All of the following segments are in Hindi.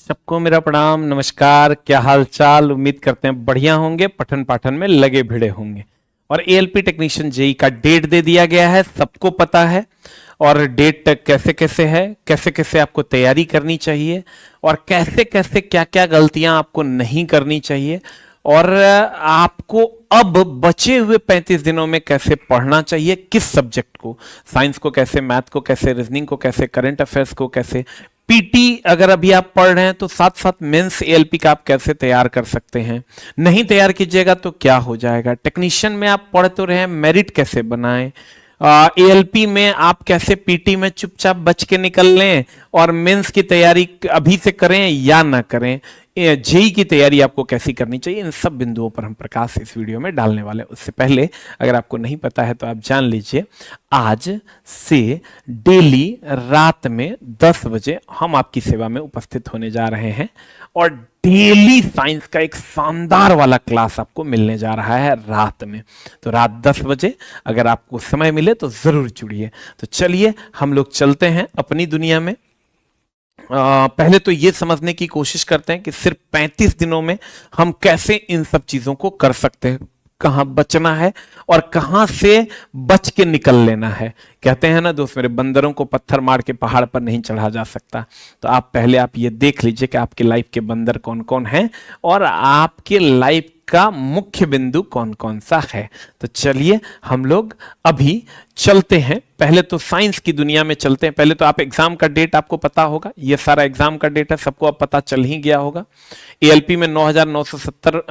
सबको मेरा प्रणाम, नमस्कार। क्या हाल चाल? उम्मीद करते हैं बढ़िया होंगे, पठन पाठन में लगे भिड़े होंगे। और एएलपी टेक्नीशियन जेई का डेट दे दिया गया है, सबको पता है। और डेट कैसे कैसे है, कैसे कैसे आपको तैयारी करनी चाहिए और कैसे कैसे क्या क्या गलतियां आपको नहीं करनी चाहिए और आपको अब बचे हुए 35 दिनों में कैसे पढ़ना चाहिए, किस सब्जेक्ट को, साइंस को कैसे, मैथ को कैसे, रीजनिंग को कैसे, करंट अफेयर्स को कैसे, पीटी अगर अभी आप पढ़ रहे हैं तो साथ साथ मेंस एएलपी का आप कैसे तैयार कर सकते हैं। नहीं तैयार कीजिएगा तो क्या हो जाएगा। टेक्नीशियन में आप पढ़ तो रहे हैं, मेरिट कैसे बनाएं। एएलपी में आप कैसे पीटी में चुपचाप बच के निकल लें और मेंस की तैयारी अभी से करें या ना करें। जेई की तैयारी आपको कैसी करनी चाहिए, इन सब बिंदुओं पर हम प्रकाश इस वीडियो में डालने वाले हैं। उससे पहले अगर आपको नहीं पता है तो आप जान लीजिए, आज से डेली रात में 10 बजे हम आपकी सेवा में उपस्थित होने जा रहे हैं और डेली साइंस का एक शानदार वाला क्लास आपको मिलने जा रहा है रात में। तो रात 10 बजे अगर आपको समय मिले तो जरूर जुड़िए। तो चलिए हम लोग चलते हैं अपनी दुनिया में। पहले तो ये समझने की कोशिश करते हैं कि सिर्फ 35 दिनों में हम कैसे इन सब चीजों को कर सकते हैं, कहां बचना है और कहां से बच के निकल लेना है। कहते हैं ना दोस्त मेरे, बंदरों को पत्थर मार के पहाड़ पर नहीं चढ़ा जा सकता। तो आप ये देख लीजिए कि आपके लाइफ के बंदर कौन कौन हैं और आपके लाइफ का मुख्य बिंदु कौन कौन सा है। तो चलिए हम लोग अभी चलते हैं। पहले तो साइंस की दुनिया में चलते हैं। पहले तो आप एग्जाम का डेट आपको पता होगा, ये सारा एग्जाम का डेट है, सबको अब पता चल ही गया होगा। एएलपी में 9,970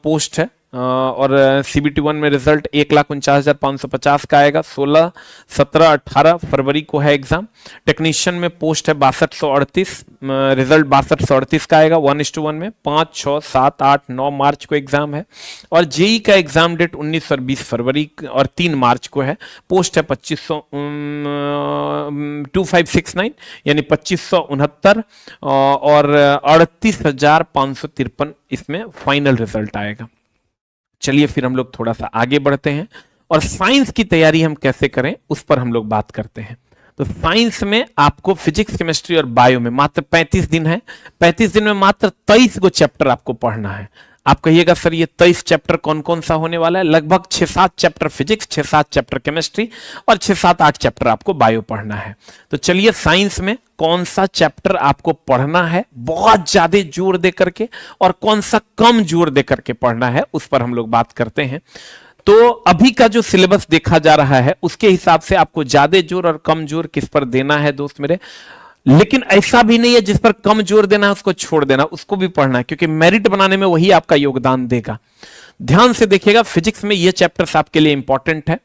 पोस्ट है और सीबीटी 1 में रिजल्ट 1,49,550 का आएगा। 16, 17, 18 फरवरी को है एग्जाम। टेक्नीशियन में पोस्ट है 6238, रिजल्ट 6238 का आएगा 1:1 में। 5, 6, 7, 8, 9 मार्च को एग्जाम है। और जेई का एग्जाम डेट 19 और 20 फरवरी और 3 मार्च को है। पोस्ट है 2569 यानी 2569 और 38,553 इसमें फाइनल रिजल्ट आएगा। चलिए फिर हम लोग थोड़ा सा आगे बढ़ते हैं और साइंस की तैयारी हम कैसे करें उस पर हम लोग बात करते हैं। तो साइंस में आपको फिजिक्स, केमिस्ट्री और बायो में मात्र 35 दिन है। 35 दिन में मात्र 23 गो चैप्टर आपको पढ़ना है। आप कहिएगा सर ये 23 चैप्टर कौन कौन सा होने वाला है? लगभग 6-7 चैप्टर फिजिक्स, 6-7 चैप्टर केमिस्ट्री और 6-7-8 चैप्टर आपको बायो पढ़ना है। तो चलिए साइंस में कौन सा चैप्टर आपको पढ़ना है बहुत ज्यादा जोर दे करके और कौन सा कम जोर दे करके पढ़ना है, उस पर हम लोग बात करते हैं। तो अभी का जो सिलेबस देखा जा रहा है उसके हिसाब से आपको ज्यादा जोर और कम जोर किस पर देना है दोस्त मेरे। लेकिन ऐसा भी नहीं है जिस पर कम जोर देना है उसको छोड़ देना, उसको भी पढ़ना है, क्योंकि मेरिट बनाने में वही आपका योगदान देगा। ध्यान से देखिएगा, फिजिक्स में ये चैप्टर्स आपके लिए इंपॉर्टेंट है,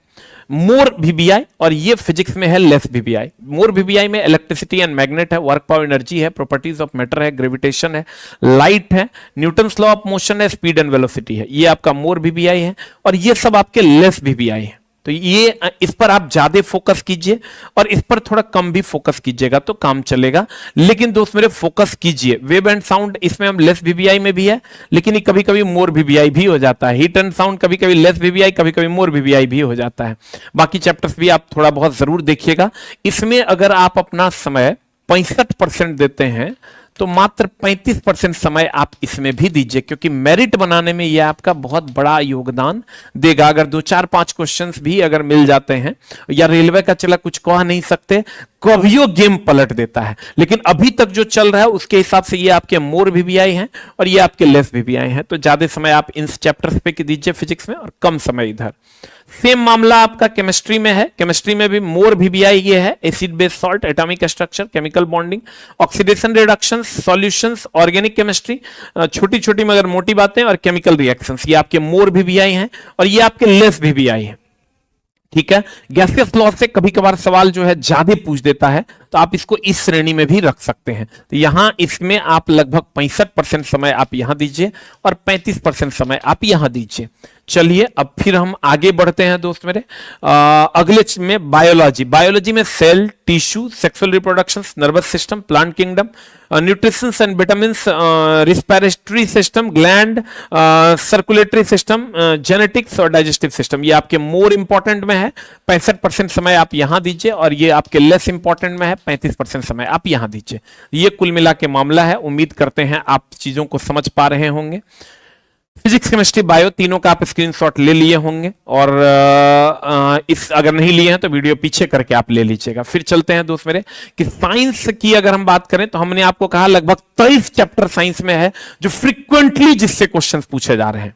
मोर वीबीआई, और ये फिजिक्स में है लेस वीबीआई। मोर वीबीआई में इलेक्ट्रिसिटी एंड मैग्नेट है, वर्क पावर एनर्जी है, प्रॉपर्टीज ऑफ मैटर है, ग्रेविटेशन है, लाइट है, न्यूटन्स लॉ ऑफ मोशन है, स्पीड एंड वेलोसिटी है। ये आपका मोर वीबीआई है और ये सब आपके लेस वीबीआई है। तो ये इस पर आप ज्यादा फोकस कीजिए और इस पर थोड़ा कम भी फोकस कीजिएगा तो काम चलेगा। लेकिन दोस्त मेरे फोकस कीजिए। वेव एंड साउंड इसमें हम लेस वीबीआई में भी है, लेकिन ये कभी कभी मोर वीबीआई भी हो जाता है। हीट एंड साउंड कभी कभी लेस वीबीआई, कभी कभी मोर वीबीआई भी हो जाता है। बाकी चैप्टर्स भी आप थोड़ा बहुत जरूर देखिएगा। इसमें अगर आप अपना समय 65% देते हैं तो मात्र 35% समय आप इसमें भी दीजिए, क्योंकि मेरिट बनाने में यह आपका बहुत बड़ा योगदान देगा। अगर 2-4-5 क्वेश्चंस भी अगर मिल जाते हैं, या रेलवे का चला कुछ कह नहीं सकते, कभियो गेम पलट देता है, लेकिन अभी तक जो चल रहा है उसके हिसाब से ये आपके मोर वीबीआई हैं और ये आपके लेस वीबीआई हैं। तो ज्यादा समय आप इन चैप्टर्स पे दीजिए फिजिक्स में और कम समय इधर। सेम मामला आपका केमिस्ट्री में है। केमिस्ट्री में भी मोर वीबीआई ये है, acid base salt, atomic structure, chemical bonding, oxidation reduction, solutions, organic chemistry, छोटी छोटी मगर मोटी बातें, और केमिकल रिएक्शंस। ये आपके मोर वीबीआई हैं और ये आपके लेस वीबीआई हैं। ठीक है, गैसियस लॉ से कभी कभार सवाल जो है ज्यादा पूछ देता है, तो आप इसको इस श्रेणी में भी रख सकते हैं। तो यहां इसमें आप लगभग 65% समय आप यहां दीजिए और 35% समय आप यहां दीजिए। चलिए अब फिर हम आगे बढ़ते हैं दोस्त मेरे। अगले में बायोलॉजी में cell, tissue, sexual reproduction, nervous system, plant kingdom, nutrition and vitamins, respiratory system, gland, circulatory system, genetics और डाइजेस्टिव सिस्टम। ये आपके मोर इंपॉर्टेंट में है, 65% समय आप यहां दीजिए और ये आपके लेस इंपॉर्टेंट में है, 35% समय आप यहां दीजिए। ये कुल मिला के मामला है। उम्मीद करते हैं आप चीजों को समझ पा रहे होंगे। फिजिक्स, केमिस्ट्री, बायो तीनों का आप स्क्रीनशॉट ले लिए होंगे और इस अगर नहीं लिए हैं तो वीडियो पीछे करके आप ले लीजिएगा। फिर चलते हैं दोस्त मेरे कि साइंस की अगर हम बात करें तो हमने आपको कहा लगभग 23 चैप्टर साइंस में है जो फ्रीक्वेंटली जिससे क्वेश्चंस पूछे जा रहे हैं।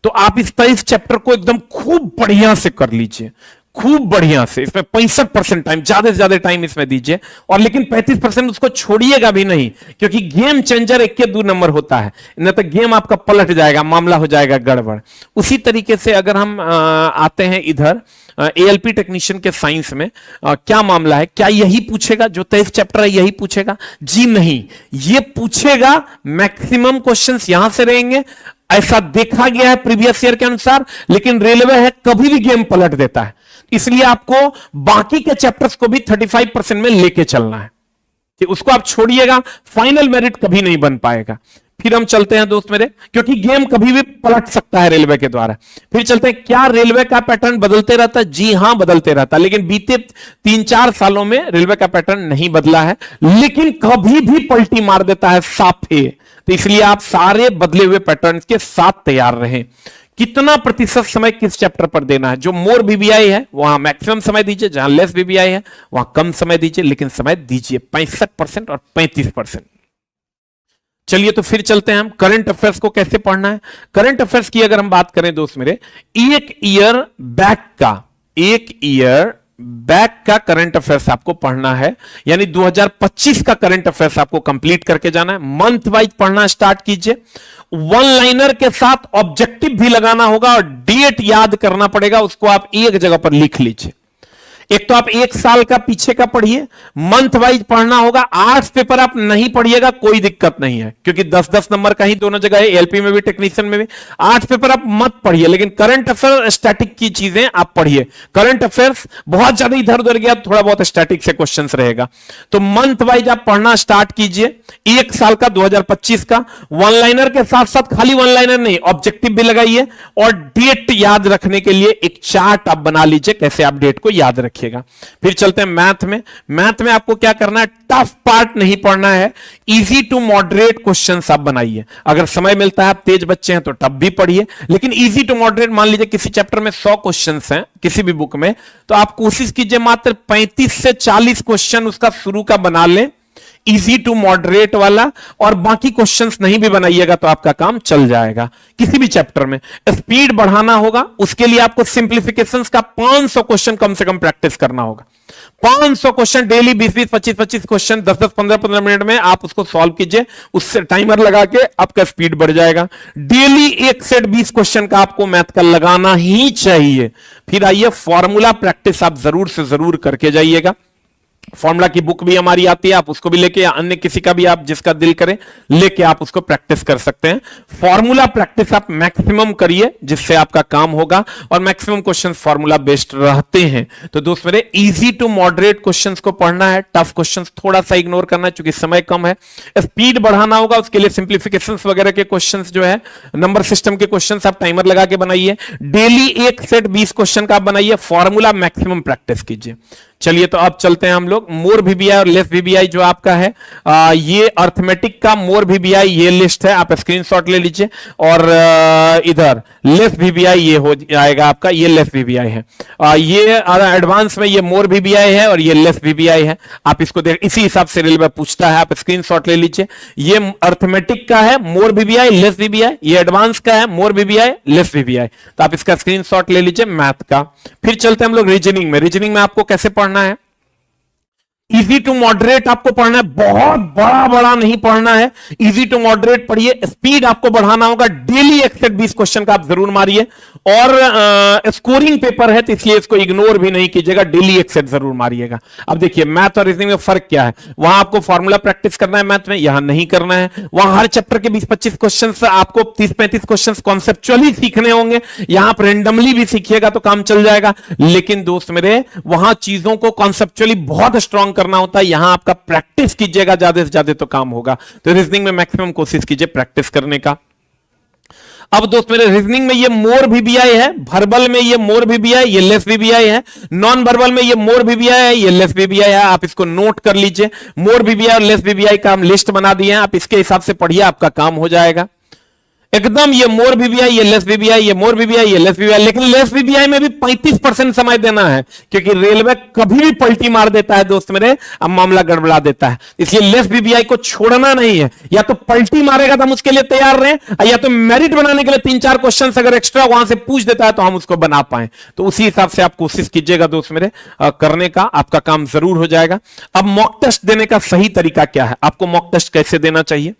तो आप इस 23 चैप्टर को एकदम खूब बढ़िया से कर लीजिए, खूब बढ़िया से। इसमें 65% टाइम, ज्यादा से ज्यादा टाइम इसमें दीजिए और लेकिन 35% उसको छोड़िएगा भी नहीं, क्योंकि गेम चेंजर 1 के 2 नंबर होता है, न तो गेम आपका पलट जाएगा, मामला हो जाएगा गड़बड़। उसी तरीके से अगर हम आते हैं इधर एएलपी टेक्नीशियन के साइंस में क्या मामला है, क्या यही पूछेगा जो 23 चैप्टर है यही पूछेगा? जी नहीं, ये पूछेगा। मैक्सिमम क्वेश्चंस यहां से रहेंगे, ऐसा देखा गया है प्रीवियस ईयर के अनुसार, लेकिन रेलवे है कभी भी गेम पलट देता है, इसलिए आपको बाकी के चैप्टर्स को भी 35% में लेके चलना है कि उसको आप छोड़िएगा, फाइनल मेरिट कभी नहीं बन पाएगा। फिर हम चलते हैं दोस्त मेरे, क्योंकि गेम कभी भी पलट सकता है रेलवे के द्वारा। फिर चलते हैं, क्या रेलवे का पैटर्न बदलते रहता है? जी हां, बदलते रहता है, लेकिन बीते 3-4 सालों में रेलवे का पैटर्न नहीं बदला है, लेकिन कभी भी पलटी मार देता है साफे। तो इसलिए आप सारे बदले हुए पैटर्न के साथ तैयार रहें। कितना प्रतिशत समय किस चैप्टर पर देना है? जो मोर बीबीआई है वहां मैक्सिमम समय दीजिए, जहां लेस बीबीआई है वहां कम समय दीजिए, लेकिन समय दीजिए 65% और 35%। चलिए तो फिर चलते हैं हम करंट अफेयर्स को कैसे पढ़ना है। करंट अफेयर्स की अगर हम बात करें दोस्त मेरे, एक ईयर बैक का करंट अफेयर्स आपको पढ़ना है, यानी 2025 का करंट अफेयर्स आपको कंप्लीट करके जाना है। मंथ वाइज पढ़ना स्टार्ट कीजिए। वन लाइनर के साथ ऑब्जेक्टिव भी लगाना होगा और डेट याद करना पड़ेगा, उसको आप एक जगह पर लिख लीजिए। एक तो आप 1 साल का पीछे का पढ़िए, मंथ वाइज पढ़ना होगा। आर्ट्स पेपर आप नहीं पढ़िएगा, कोई दिक्कत नहीं है, क्योंकि 10-10 नंबर का ही दोनों जगह है, एलपी में भी टेक्नीशियन में भी। आर्ट्स पेपर आप मत पढ़िए, लेकिन करंट अफेयर स्टैटिक की चीजें आप पढ़िए। करंट अफेयर्स बहुत ज्यादा इधर उधर गया, थोड़ा बहुत स्टैटिक से क्वेश्चंस रहेगा। तो मंथ वाइज आप पढ़ना स्टार्ट कीजिए। 1 साल का 2025 का वन लाइनर के साथ साथ खाली वन लाइनर नहीं, ऑब्जेक्टिव भी लगाइए और डेट याद रखने के लिए एक चार्ट आप बना लीजिए, कैसे आप डेट को याद रखिएगा। फिर चलते हैं मैथ में आपको क्या करना है? टफ पार्ट नहीं पढ़ना है, इजी टू मॉडरेट क्वेश्चंस आप बनाइए। अगर समय मिलता है, आप तेज बच्चे हैं तो टफ भी पढ़िए, लेकिन इजी टू मॉडरेट। मान लीजिए किसी चैप्टर में 100 क्वेश्चंस हैं किसी भी बुक में, तो आप कोशिश कीजिए मात्र 35 से 40 क्वेश्चन उसका शुरू का बना लें, इजी टू मॉडरेट वाला, और बाकी क्वेश्चंस नहीं भी बनाइएगा तो आपका काम चल जाएगा। किसी भी चैप्टर में स्पीड बढ़ाना होगा, उसके लिए आपको सिंप्लीफिकेशंस का 500 क्वेश्चन कम से कम प्रैक्टिस करना होगा। 500 क्वेश्चन डेली, 20-20, 25-25 क्वेश्चन 10-10, 15-15 मिनट में आप उसको सॉल्व कीजिए। उससे टाइमर लगा के आपका स्पीड बढ़ जाएगा। डेली 1 सेट 20 क्वेश्चन का आपको मैथ का लगाना ही चाहिए। फिर आइए फॉर्मूला प्रैक्टिस आप जरूर से जरूर करके जाइएगा। फॉर्मूला की बुक भी हमारी आती है, आप उसको भी लेके, या अन्य किसी का भी आप जिसका दिल करे लेके आप उसको प्रैक्टिस कर सकते हैं। फॉर्मूला प्रैक्टिस आप मैक्सिमम करिए, जिससे आपका काम होगा, और मैक्सिमम क्वेश्चंस फॉर्मूला बेस्ड रहते हैं। तो दोस्त मेरे, इजी टू मॉडरेट क्वेश्चंस को पढ़ना है, टफ क्वेश्चंस थोड़ा सा इग्नोर करना है क्योंकि समय कम है। स्पीड बढ़ाना होगा, उसके लिए सिंप्लीफिकेशंस वगैरह के क्वेश्चंस जो है, नंबर सिस्टम के क्वेश्चंस आप टाइमर लगा के बनाइए। डेली 1 सेट 20 क्वेश्चन का आप बनाइए। फॉर्मूला मैक्सिमम प्रैक्टिस कीजिए। चलिए तो अब चलते हैं हम लोग मोर वीबीआई और लेस वीबीआई जो आपका है, ये अर्थमेटिक का मोर वीबीआई ये लिस्ट है, आप स्क्रीनशॉट ले लीजिए। और इधर लेस वीबीआई ये हो जाएगा आपका, ये लेस वीबीआई है। ये एडवांस में ये मोर वीबीआई है और ये लेस वीबीआई है। आप इसको देख, इसी हिसाब से रेलवे पूछता है, आप स्क्रीनशॉट ले लीजिए। ये अर्थमेटिक का है मोर वीबीआई लेस वीबीआई, ये एडवांस का है मोर वीबीआई लेस वीबीआई। तो आप इसका स्क्रीनशॉट ले लीजिए मैथ का। फिर चलते हैं हम लोग रीजनिंग में। रीजनिंग में आपको कैसे पढ़ना है? इजी टू मॉडरेट आपको पढ़ना है, बहुत बड़ा नहीं पढ़ना है, इजी टू मॉडरेट पढ़िए। स्पीड आपको बढ़ाना होगा, डेली 1 सेट 20 क्वेश्चन का आप जरूर मारिए। और स्कोरिंग पेपर है तो इसलिए इसको इग्नोर भी नहीं कीजिएगा, डेली 1 सेट जरूर मारिएगा। अब देखिए मैथ और रीजनिंग में फर्क क्या है। वहां आपको फॉर्मूला प्रैक्टिस करना है मैथ में, यहां नहीं करना है। वहां हर चैप्टर के 20-25 क्वेश्चन आपको 30-35 क्वेश्चन कॉन्सेप्चुअली सीखने होंगे, यहां आप रेंडमली भी सीखिएगा तो काम चल जाएगा। लेकिन दोस्त मेरे, वहां चीजों को कॉन्सेप्चुअली बहुत स्ट्रांग करना होता है, यहां आपका प्रैक्टिस कीजिएगा ज्यादा से ज्यादा तो काम होगा। तो रीजनिंग में मैक्सिमम कोशिश कीजिए प्रैक्टिस करने का। अब दोस्त मेरे रीजनिंग में ये मोर वीवीआई है, वर्बल में ये मोर वीवीआई, ये लेस वीवीआई है, नॉन वर्बल में ये मोर वीवीआई है, ये लेस वीवीआई है। आप इसको नोट कर लीजिए, मोर वीवीआई और लेस वीवीआई का हम लिस्ट बना दिए हैं, आप इसके हिसाब से पढ़िए, आपका काम हो जाएगा एकदम। ये मोर वीवीआई, ये लेस वीवीआई, ये मोर वीवीआई, ये लेस वीवीआई। लेकिन लेस वीवीआई में भी 35% समय देना है, क्योंकि रेलवे कभी भी पलटी मार देता है दोस्त मेरे, अब मामला गड़बड़ा देता है। इसलिए लेस वीवीआई को छोड़ना नहीं है, या तो पलटी मारेगा तो हम उसके लिए तैयार रहें, या तो मेरिट बनाने के लिए 3-4 क्वेश्चन अगर एक्स्ट्रा वहां से पूछ देता है तो हम उसको बना पाए। तो उसी हिसाब से आप कोशिश कीजिएगा दोस्त मेरे करने का, आपका काम जरूर हो जाएगा। अब मॉक टेस्ट देने का सही तरीका क्या है, आपको मॉक टेस्ट कैसे देना चाहिए,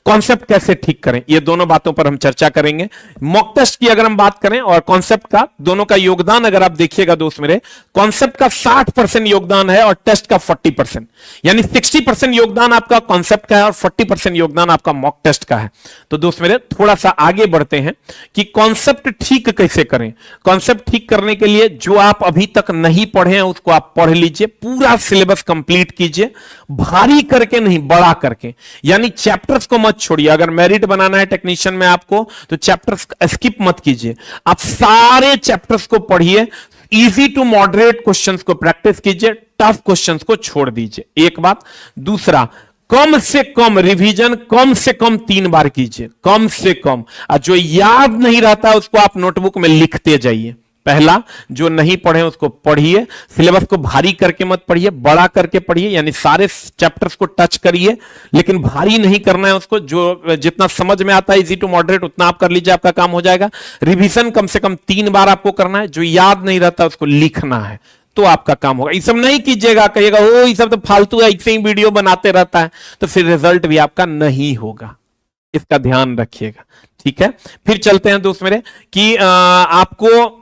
कॉन्सेप्ट कैसे ठीक करें, ये दोनों बातों पर हम चर्चा करेंगे। मॉक टेस्ट की अगर हम बात करें और कॉन्सेप्ट का, दोनों का योगदान अगर आप देखिएगा दोस्त मेरे, कॉन्सेप्ट का 60% योगदान है और टेस्ट का 40%, यानी 60% योगदान आपका कॉन्सेप्ट का है और 40% योगदान आपका मॉक टेस्ट का है। तो दोस्त मेरे थोड़ा सा आगे बढ़ते हैं कि कॉन्सेप्ट ठीक कैसे करें। कॉन्सेप्ट ठीक करने के लिए जो आप अभी तक नहीं पढ़े हैं उसको आप पढ़ लीजिए, पूरा सिलेबस कंप्लीट कीजिए, भारी करके नहीं, बड़ा करके, यानी चैप्टर्स को मत छोड़िए। अगर मेरिट बनाना है टेक्नीशियन में आपको तो चैप्टर्स स्किप मत कीजिए, आप सारे चैप्टर्स को पढ़िए, इजी टू मॉडरेट क्वेश्चंस को प्रैक्टिस कीजिए, टफ क्वेश्चंस को छोड़ दीजिए, एक बात। दूसरा, कम से कम रिवीजन कम से कम 3 बार कीजिए, कम से कम। और जो याद नहीं रहता उसको आप नोटबुक में लिखते जाइए। पहला, जो नहीं पढ़े उसको पढ़िए, सिलेबस को भारी करके मत पढ़िए, बड़ा करके पढ़िए, यानी सारे चैप्टर्स को टच करिए, लेकिन भारी नहीं करना है उसको। जो जितना समझ में आता है इजी टू मॉडरेट उतना आप कर लीजिए, आपका काम हो जाएगा। रिवीजन कम से कम 3 बार आपको करना है, जो याद नहीं रहता उसको लिखना है, तो आपका काम होगा। ये सब नहीं कीजिएगा, कहिएगा ओ ये सब तो फालतू है, ऐसे ही वीडियो बनाते रहता है, तो फिर रिजल्ट भी आपका नहीं होगा, इसका ध्यान रखिएगा, ठीक है। फिर चलते हैं दोस्त मेरे कि आपको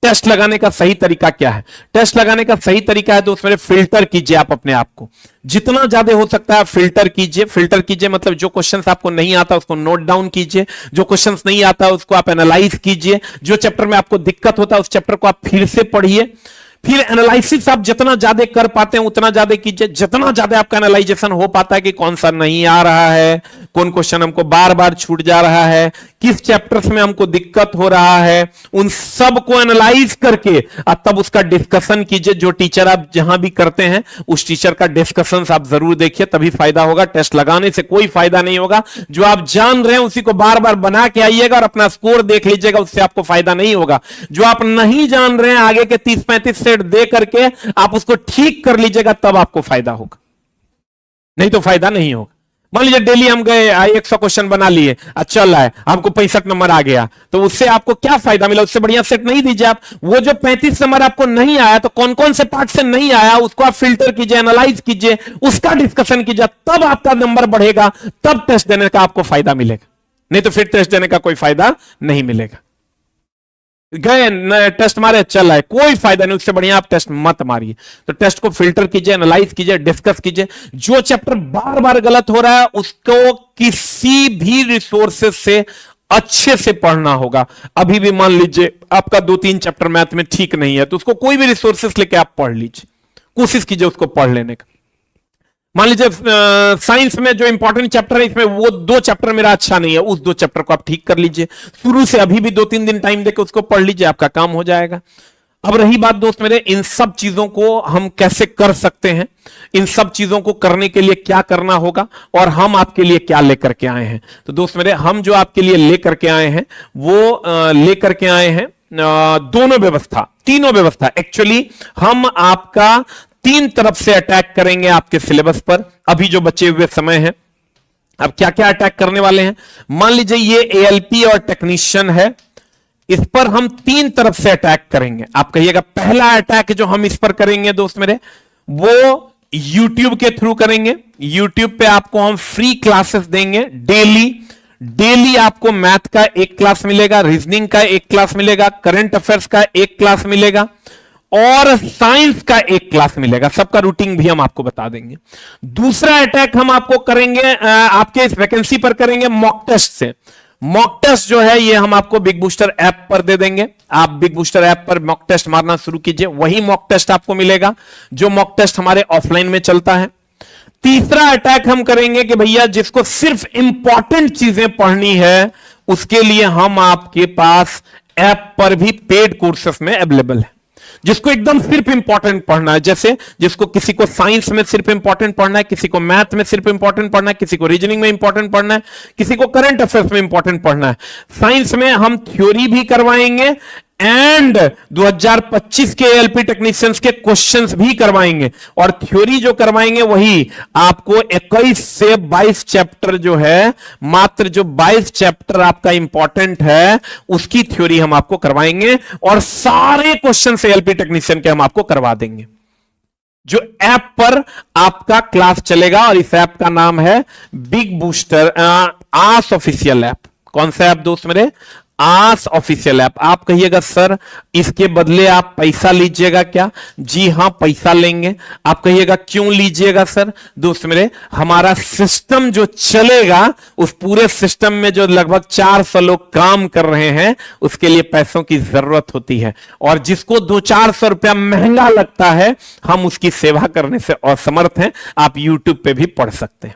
टेस्ट लगाने का सही तरीका क्या है। टेस्ट लगाने का सही तरीका है दोस्त मेरे, फिल्टर कीजिए आप अपने आप को, जितना ज्यादा हो सकता है फिल्टर कीजिए। फिल्टर कीजिए मतलब जो क्वेश्चंस आपको नहीं आता उसको नोट डाउन कीजिए, जो क्वेश्चंस नहीं आता उसको आप एनालाइज कीजिए, जो चैप्टर में आपको दिक्कत होता है उस चैप्टर को आप फिर से पढ़िए। फिर एनालिसिस आप जितना ज्यादा कर पाते हैं उतना ज्यादा कीजिए, जितना ज्यादा आपका एनालाइजेशन हो पाता है कि कौन सा नहीं आ रहा है, कौन क्वेश्चन हमको बार बार छूट जा रहा है, किस चैप्टर्स में हमको दिक्कत हो रहा है, उन सब को एनालाइज करके तब उसका डिस्कशन कीजिए। जो टीचर आप जहां भी करते हैं उस टीचर का डिस्कशन आप जरूर देखिए, तभी फायदा होगा। टेस्ट लगाने से कोई फायदा नहीं होगा, जो आप जान रहे हैं उसी को बार बार बना के आइएगा और अपना स्कोर देख लीजिएगा, उससे आपको फायदा नहीं होगा। जो आप नहीं जान रहे हैं आगे के 30-35 सेट दे करके आप उसको ठीक कर लीजिएगा, तब आपको फायदा होगा, नहीं तो फायदा नहीं होगा। मान लीजिए डेली हम गए 100 क्वेश्चन बना लिए, अच्छा चल रहा है, आपको 65 नंबर आ गया, तो उससे आपको क्या फायदा मिला, उससे बढ़िया सेट नहीं दीजिए आप। वो जो 35 नंबर आपको नहीं आया, तो कौन कौन से पार्ट से नहीं आया उसको आप फिल्टर कीजिए, एनालाइज कीजिए, उसका डिस्कशन कीजिए, तब आपका नंबर बढ़ेगा, तब टेस्ट देने का आपको फायदा मिलेगा, नहीं तो फिर टेस्ट देने का कोई फायदा नहीं मिलेगा। गए टेस्ट मारे, चल रहा है, कोई फायदा नहीं, उससे बढ़िया आप टेस्ट मत मारिए। तो टेस्ट को फिल्टर कीजिए, एनालाइज कीजिए, डिस्कस कीजिए। जो चैप्टर बार बार गलत हो रहा है उसको किसी भी रिसोर्सेज से अच्छे से पढ़ना होगा। अभी भी मान लीजिए आपका 2-3 चैप्टर मैथ में ठीक नहीं है, तो उसको कोई भी रिसोर्सेज लेके आप पढ़ लीजिए, कोशिश कीजिए उसको पढ़ लेने का। मान लीजिए साइंस में जो इंपॉर्टेंट चैप्टर है इसमें वो 2 चैप्टर मेरा अच्छा नहीं है, उस 2 चैप्टर को आप ठीक कर लीजिए शुरू से, अभी भी 2-3 दिन टाइम देकर उसको पढ़ लीजिए, आपका काम हो जाएगा। अब रही बात दोस्त मेरे, इन सब चीजों को हम कैसे कर सकते हैं, इन सब चीजों को करने के लिए क्या करना होगा और हम आपके लिए क्या लेकर के आए हैं। तो दोस्त मेरे, हम जो आपके लिए लेकर के आए हैं वो लेकर के आए हैं दोनों व्यवस्था, तीनों व्यवस्था। एक्चुअली हम आपका 3 तरफ से अटैक करेंगे आपके सिलेबस पर, अभी जो बचे हुए समय है। अब क्या क्या अटैक करने वाले हैं, मान लीजिए ये एएलपी और टेक्नीशियन है, इस पर हम 3 तरफ से अटैक करेंगे। आप कहिएगा पहला अटैक जो हम इस पर करेंगे दोस्त मेरे, वो यूट्यूब के थ्रू करेंगे। यूट्यूब पे आपको हम फ्री क्लासेस देंगे, डेली आपको मैथ का 1 क्लास मिलेगा, रीजनिंग का 1 क्लास मिलेगा, करंट अफेयर्स का 1 क्लास मिलेगा और साइंस का 1 क्लास मिलेगा। सबका रूटीन भी हम आपको बता देंगे। दूसरा अटैक हम आपको करेंगे आपके इस वैकेंसी पर करेंगे मॉक टेस्ट से। मॉक टेस्ट जो है ये हम आपको बिग बूस्टर ऐप पर दे देंगे। आप बिग बूस्टर ऐप पर मॉक टेस्ट मारना शुरू कीजिए, वही मॉक टेस्ट आपको मिलेगा जो मॉक टेस्ट हमारे ऑफलाइन में चलता है। तीसरा अटैक हम करेंगे कि भैया जिसको सिर्फ इंपॉर्टेंट चीजें पढ़नी है उसके लिए हम आपके पास ऐप पर भी पेड कोर्सेस में अवेलेबल है। जिसको एकदम सिर्फ इंपॉर्टेंट पढ़ना है, जैसे जिसको किसी को साइंस में सिर्फ इंपॉर्टेंट पढ़ना है, किसी को मैथ में सिर्फ इंपॉर्टेंट पढ़ना है, किसी को रीजनिंग में इंपॉर्टेंट पढ़ना है, किसी को करंट अफेयर्स में इंपॉर्टेंट पढ़ना है। साइंस में हम थ्योरी भी करवाएंगे एंड 2025 के एएलपी टेक्नीशियंस के क्वेश्चंस भी करवाएंगे। और थ्योरी जो करवाएंगे वही आपको 21 से 22 चैप्टर जो है, मात्र जो 22 चैप्टर आपका इंपॉर्टेंट है उसकी थ्योरी हम आपको करवाएंगे और सारे क्वेश्चंस एएलपी टेक्नीशियन के हम आपको करवा देंगे। जो ऐप पर आपका क्लास चलेगा और इस ऐप का नाम है बिग बूस्टर आस ऑफिशियल ऐप। कौन सा ऐप दोस्त मेरे? आस ऑफिशियल ऐप। आप कहिएगा सर इसके बदले आप पैसा लीजिएगा क्या? जी हां, पैसा लेंगे। आप कहिएगा क्यों लीजिएगा सर? दोस्त मेरे, हमारा सिस्टम जो चलेगा उस पूरे सिस्टम में जो लगभग 400 लोग काम कर रहे हैं उसके लिए पैसों की जरूरत होती है और जिसको 200-400 रुपया महंगा लगता है हम उसकी सेवा करने से असमर्थ हैं। आप यूट्यूब पे भी पढ़ सकते हैं,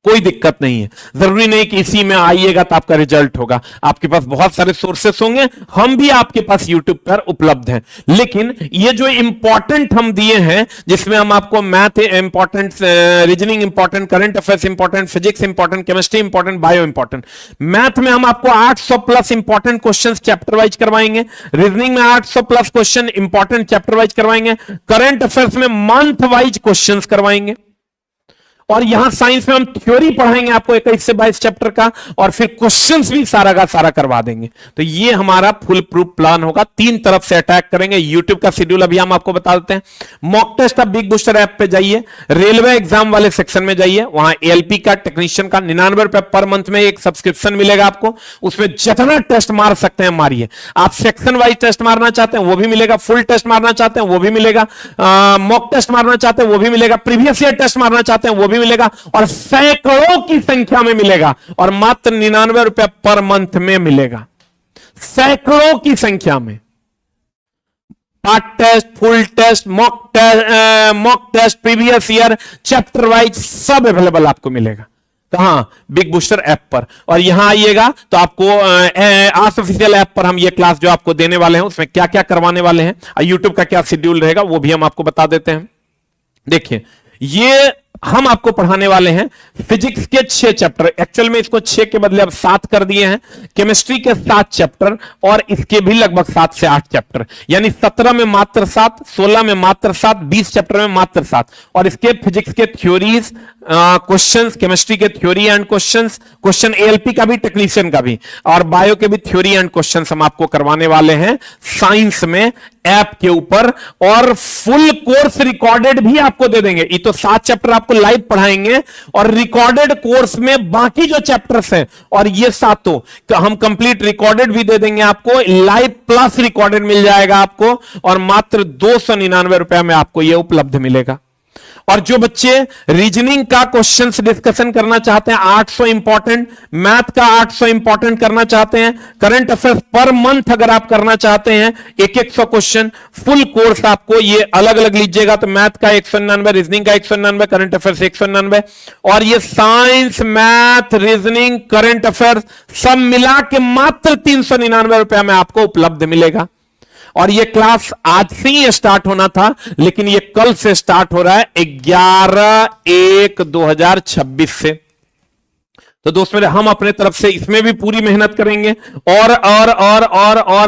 कोई दिक्कत नहीं है। जरूरी नहीं कि इसी में आइएगा तो आपका रिजल्ट होगा। आपके पास बहुत सारे सोर्सेस होंगे, हम भी आपके पास यूट्यूब पर उपलब्ध हैं। लेकिन ये जो इंपॉर्टेंट हम दिए हैं जिसमें हम आपको math important, reasoning important, current affairs important, physics important, chemistry important, bio important. Math में हम आपको 800 plus important question chapter wise करवाएंगे। रीजनिंग में 800 plus question important chapter wise करवाएंगे। करंट अफेयर्स में मंथ वाइज क्वेश्चन करवाएंगे। और यहां साइंस में हम थ्योरी पढ़ाएंगे आपको 21 से 22 चैप्टर का और फिर क्वेश्चंस भी सारा का सारा करवा देंगे। तो ये हमारा फुल प्रूफ प्लान होगा। 3 तरफ से अटैक करेंगे। यूट्यूब का शेड्यूल अभी हम आपको बता देते हैं। मॉक टेस्ट आप बिग बूस्टर ऐप पे जाइए, रेलवे एग्जाम वाले सेक्शन में जाइए, वहां एएलपी का टेक्नीशियन का 99 रुपए पर मंथ में एक सब्सक्रिप्शन मिलेगा आपको। उसमें जितना टेस्ट मार सकते हैं मारिए। आप सेक्शन वाइज टेस्ट मारना चाहते हैं वो भी मिलेगा, फुल टेस्ट मारना चाहते हैं वो भी मिलेगा, मॉक टेस्ट मारना चाहते हैं वो भी मिलेगा, प्रीवियस ईयर टेस्ट मारना चाहते हैं वो भी मिलेगा और सैकड़ों की संख्या में मिलेगा और मात्र 99 रुपए पर मंथ में मिलेगा। सैकड़ों की संख्या में part test, full test, mock test, previous year, chapter wise सब अवेलेबल आपको मिलेगा। कहां? बिग बूस्टर ऐप पर। और यहां आइएगा तो आपको आस ऑफिशियल ऐप पर हम ये क्लास जो आपको देने वाले हैं उसमें क्या क्या करवाने वाले हैं और यूट्यूब का क्या शेड्यूल रहेगा वो भी हम आपको बता देते हैं। देखिए, ये हम आपको पढ़ाने वाले हैं फिजिक्स के 6 चैप्टर। एक्चुअल में इसको 6 के बदले अब 7 कर दिए हैं। केमिस्ट्री के 7 चैप्टर और इसके भी लगभग 7 से 8 चैप्टर, यानी 17 में मात्र 7, 16 में मात्र 7, 20 चैप्टर में मात्र 7। और इसके फिजिक्स के थ्योरीज क्वेश्चंस, केमिस्ट्री के theory and questions, question ALP का भी, टेक्नीशियन का भी, और बायो के भी थ्योरी एंड क्वेश्चंस हम आपको करवाने वाले हैं साइंस में ऐप के ऊपर। और फुल कोर्स रिकॉर्डेड भी आपको दे देंगे। ये तो 7 चैप्टर आपको लाइव पढ़ाएंगे और रिकॉर्डेड कोर्स में बाकी जो चैप्टर्स हैं और ये 7 हम कंप्लीट रिकॉर्डेड भी दे देंगे आपको। लाइव प्लस रिकॉर्डेड मिल जाएगा आपको और मात्र 299 रुपए में आपको यह उपलब्ध मिलेगा। और जो बच्चे रीजनिंग का क्वेश्चंस डिस्कशन करना चाहते हैं 800 इंपॉर्टेंट, मैथ का 800 इंपॉर्टेंट करना चाहते हैं, करंट अफेयर्स पर मंथ अगर आप करना चाहते हैं 100 क्वेश्चन, फुल कोर्स आपको ये अलग अलग लीजिएगा तो मैथ का 199, रीजनिंग का 199, करंट अफेयर्स 199 और ये science, math, reasoning, current affairs सब मिला के मात्र 399 रुपया में आपको उपलब्ध मिलेगा। और ये क्लास आज से ही स्टार्ट होना था लेकिन ये कल से स्टार्ट हो रहा है 11/1/2026 से। तो दोस्त मेरे, हम अपने तरफ से इसमें भी पूरी मेहनत करेंगे। और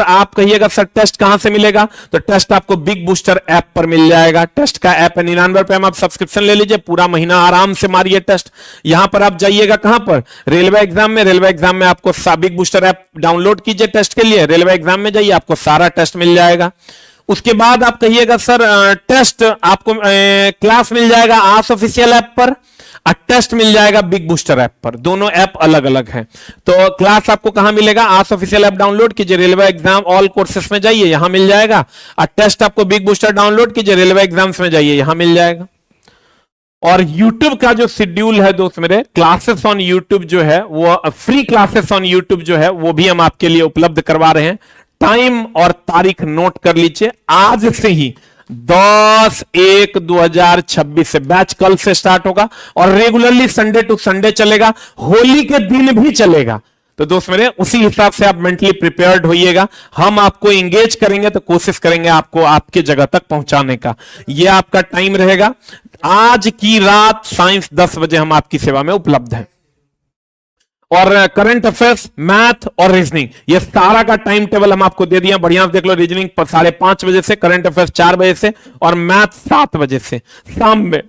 आप कहिएगा सर टेस्ट कहां से मिलेगा? तो टेस्ट आपको बिग बूस्टर ऐप पर मिल जाएगा। टेस्ट का ऐप है, 99 रुपए में आप सब्सक्रिप्शन ले लीजिए, पूरा महीना आराम से मारिए टेस्ट। यहां पर आप जाइएगा कहां पर? रेलवे एग्जाम में। रेलवे एग्जाम में आपको बिग बूस्टर ऐप डाउनलोड कीजिए टेस्ट के लिए, रेलवे एग्जाम में जाइए, आपको सारा टेस्ट मिल जाएगा। उसके बाद आप कहिएगा सर टेस्ट आपको क्लास मिल जाएगा आस ऑफिशियल ऐप पर और टेस्ट मिल जाएगा बिग बूस्टर ऐप पर। दोनों ऐप अलग अलग है। तो क्लास आपको कहां मिलेगा? आस ऑफिशियल ऐप डाउनलोड कीजिए, रेलवे एग्जाम ऑल कोर्सेस में जाइए, यहां मिल जाएगा। और टेस्ट आपको बिग बूस्टर डाउनलोड कीजिए, रेलवे एग्जाम्स में जाइए, यहां मिल जाएगा। और YouTube का जो शेड्यूल है दोस्त मेरे, क्लासेस ऑन YouTube जो है वो फ्री क्लासेस ऑन YouTube जो है वो भी हम आपके लिए उपलब्ध करवा रहे हैं। टाइम और तारीख नोट कर लीजिए, आज से ही 10/1/2026 से बैच कल से स्टार्ट होगा और रेगुलरली संडे टू संडे चलेगा, होली के दिन भी चलेगा। तो दोस्त मेरे उसी हिसाब से आप मेंटली प्रिपेयर्ड होइएगा। हम आपको एंगेज करेंगे तो कोशिश करेंगे आपको आपके जगह तक पहुंचाने का। यह आपका टाइम रहेगा। आज की रात साइंस 10 बजे हम आपकी सेवा में उपलब्ध हैं। और करंट अफेयर्स, मैथ और रीजनिंग, ये सारा का टाइम टेबल हम आपको दे दिया। बढ़िया देख लो, रीजनिंग 5:30 बजे से, करंट अफेयर्स 4 बजे से और मैथ 7 बजे से शाम में।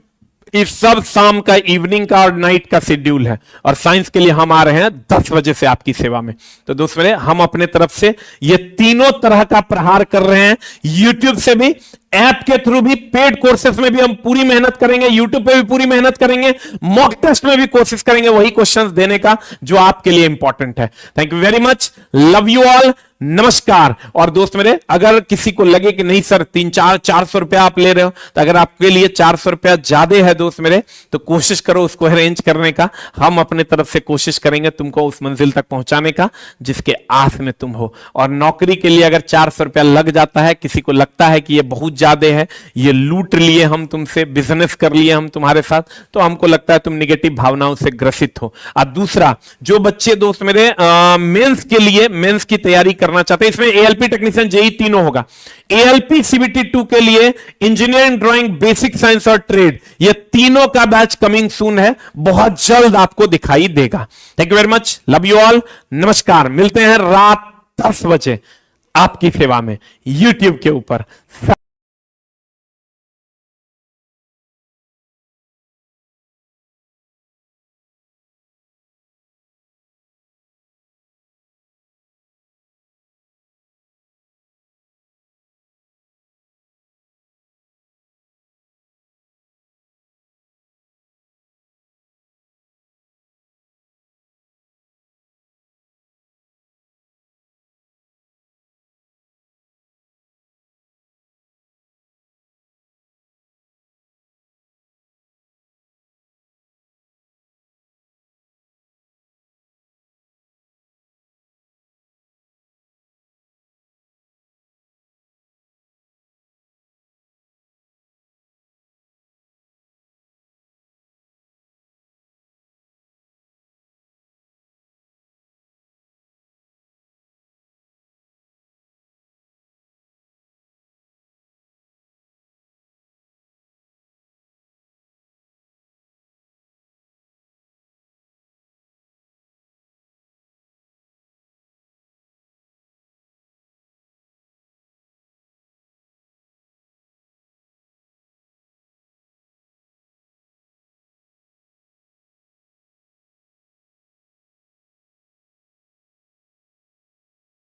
इस सब शाम का, इवनिंग का और नाइट का शेड्यूल है। और साइंस के लिए हम आ रहे हैं 10 बजे से आपकी सेवा में। तो दोस्त मेरे, हम अपने तरफ से ये तीनों तरह का प्रहार कर रहे हैं। यूट्यूब से भी, ऐप के थ्रू भी, पेड कोर्सेस में भी हम पूरी मेहनत करेंगे, यूट्यूब पे भी पूरी मेहनत करेंगे, मॉक टेस्ट में भी कोशिश करेंगे वही क्वेश्चंस देने का जो आपके लिए इंपॉर्टेंट है। Thank you very much, love you all, नमस्कार। और दोस्त मेरे, अगर किसी को लगे कि नहीं सर 300-400 रुपया आप ले रहे हो, तो अगर आपके लिए 400 रुपया ज्यादा है दोस्त मेरे, तो कोशिश करो उसको अरेंज करने का। हम अपने तरफ से कोशिश करेंगे तुमको उस मंजिल तक पहुंचाने का जिसके आस में तुम हो। और नौकरी के लिए अगर 400 रुपया लग जाता है, किसी को लगता है कि ये बहुत ज्यादा है, ये लूट लिए हम तुमसे, बिजनेस कर लिए हम तुम्हारे साथ, तो हमको लगता है तुम निगेटिव भावनाओं से ग्रसित हो। और दूसरा, जो बच्चे दोस्त मेरे मेंस के लिए, मेंस की तैयारी करना चाहते हैं, इसमें एएलपी टेक्नीशियन जेई तीनों होगा। एएलपी सीबीटी 2 के लिए इंजीनियरिंग, ड्राइंग, बेसिक साइंस और ट्रेड, ये तीनों का बैच कमिंग सून है, बहुत जल्द आपको दिखाई देगा। Thank you very much, love you all, नमस्कार। मिलते हैं रात 10 बजे आपकी सेवा में यूट्यूब के ऊपर।